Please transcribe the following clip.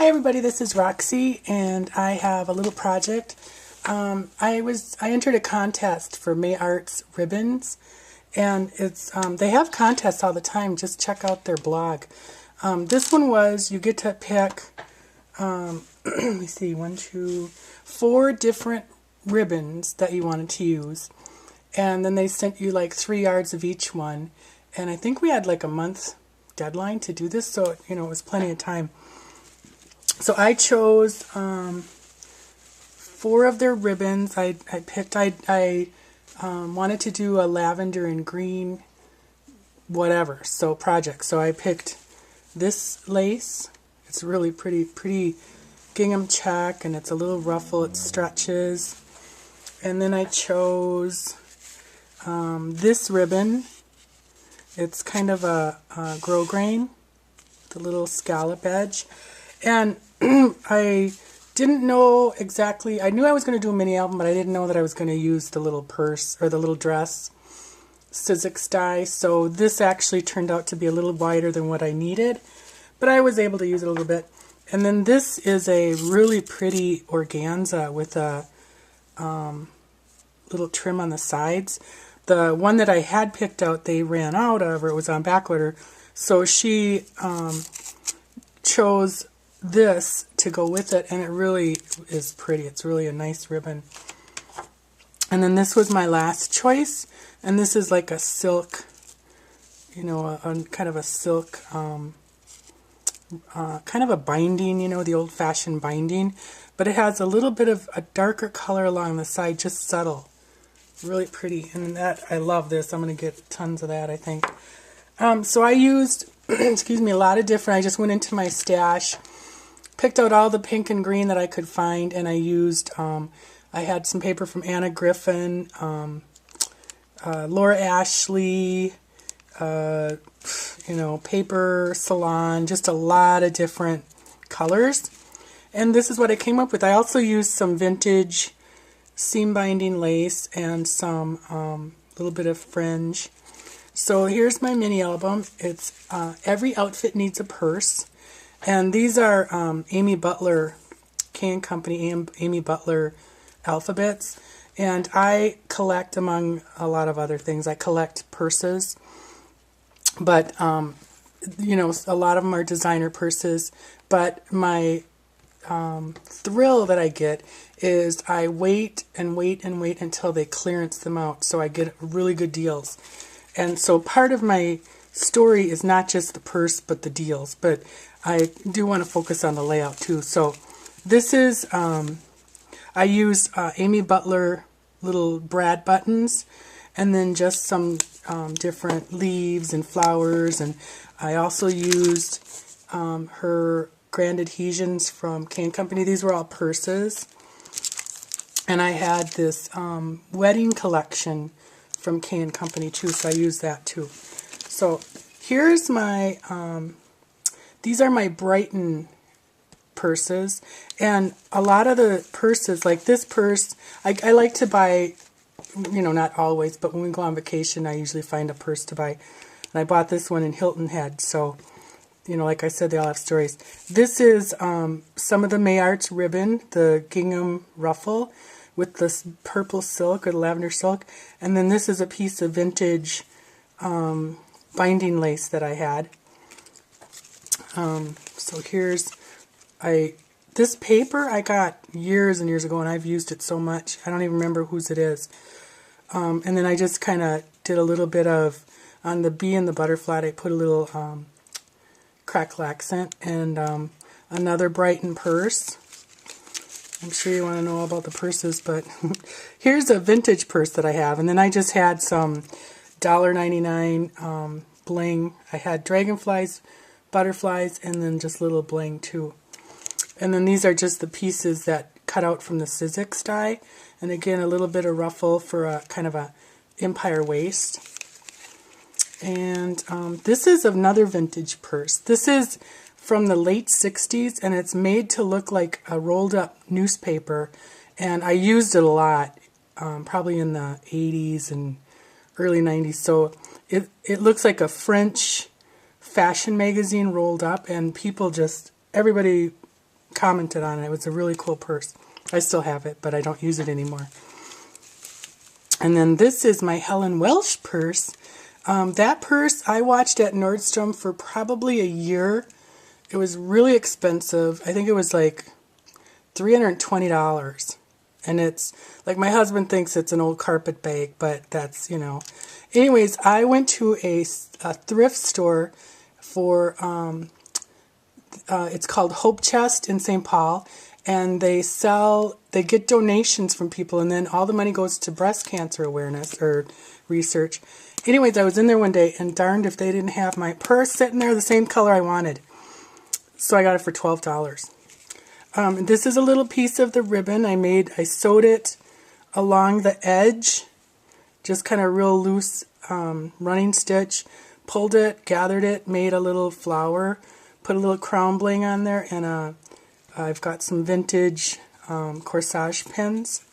Hi everybody, this is Roxy, and I have a little project. I entered a contest for May Arts ribbons, and it's they have contests all the time. Just check out their blog. This one was you get to pick. Let me see, 4 different ribbons that you wanted to use, and then they sent you like 3 yards of each one. And I think we had like a month deadline to do this, so it was plenty of time. So I chose 4 of their ribbons. I wanted to do a lavender and green whatever, so project. So I picked this lace. It's really pretty gingham check, and it's a little ruffle. It stretches. And then I chose this ribbon. It's kind of a grosgrain, the little scallop edge. And I didn't know exactly, I knew I was going to do a mini album, but I didn't know that I was going to use the little purse or the little dress Sizzix die. So this actually turned out to be a little wider than what I needed, but I was able to use it a little bit. And then this is a really pretty organza with a little trim on the sides. The one that I had picked out, they ran out of, or it was on back order. So she chose this to go with it, and it really is pretty. It's really a nice ribbon. And then this was my last choice, and this is like a silk, a kind of a silk, kind of a binding, the old-fashioned binding, but it has a little bit of a darker color along the side, just subtle. Really pretty, and that I love this. I'm going to get tons of that, I think. So I used, excuse me, a lot of different. I just went into my stash, picked out all the pink and green that I could find, and I used. I had some paper from Anna Griffin, Laura Ashley, Paper Salon, just a lot of different colors. And this is what I came up with. I also used some vintage seam binding lace and some little bit of fringe. So here's my mini album. It's Every Outfit Needs a Purse. And these are Amy Butler, Can Company, Amy Butler alphabets. And I collect, among a lot of other things, I collect purses. But, a lot of them are designer purses. But my thrill that I get is I wait and wait and wait until they clearance them out, so I get really good deals. And so part of my story is not just the purse but the deals, but I do want to focus on the layout too. So this is I use Amy Butler little brad buttons, and then just some different leaves and flowers, and I also used her grand adhesions from Can Company. These were all purses. And I had this wedding collection from Can Company too, so I used that too. So here's my, these are my Brighton purses. And a lot of the purses, like this purse, I like to buy, not always, but when we go on vacation, I usually find a purse to buy. And I bought this one in Hilton Head, so like I said, they all have stories. This is some of the May Arts ribbon, the gingham ruffle with this purple silk or the lavender silk. And then this is a piece of vintage binding lace that I had. So here's, this paper I got years and years ago, and I've used it so much. I don't even remember whose it is. And then I just kind of did a little bit of, on the bee and the butterfly, I put a little crackle accent, and another Brighton purse. I'm sure you want to know all about the purses, but here's a vintage purse that I have. And then I just had some $1.99 bling. I had dragonflies, butterflies, and then just little bling too. And then these are just the pieces that cut out from the Sizzix die. And again, a little bit of ruffle for a kind of a empire waist. And this is another vintage purse. This is from the late 60s, and it's made to look like a rolled up newspaper. And I used it a lot, probably in the 80s and early 90s. So it looks like a French fashion magazine rolled up, and people just, everybody commented on it. It was a really cool purse. I still have it, but I don't use it anymore. And then this is my Helen Welsh purse. That purse I watched at Nordstrom for probably a year. It was really expensive. I think it was like $320. And it's, like, my husband thinks it's an old carpet bag, but that's, you know. Anyways, I went to a thrift store for, it's called Hope Chest in St. Paul. And they get donations from people, and then all the money goes to breast cancer awareness or research. Anyways, I was in there one day, and darned if they didn't have my purse sitting there the same color I wanted. So I got it for $12. This is a little piece of the ribbon I sewed it along the edge, just kind of real loose running stitch, pulled it, gathered it, made a little flower, put a little crown bling on there, and I've got some vintage corsage pins.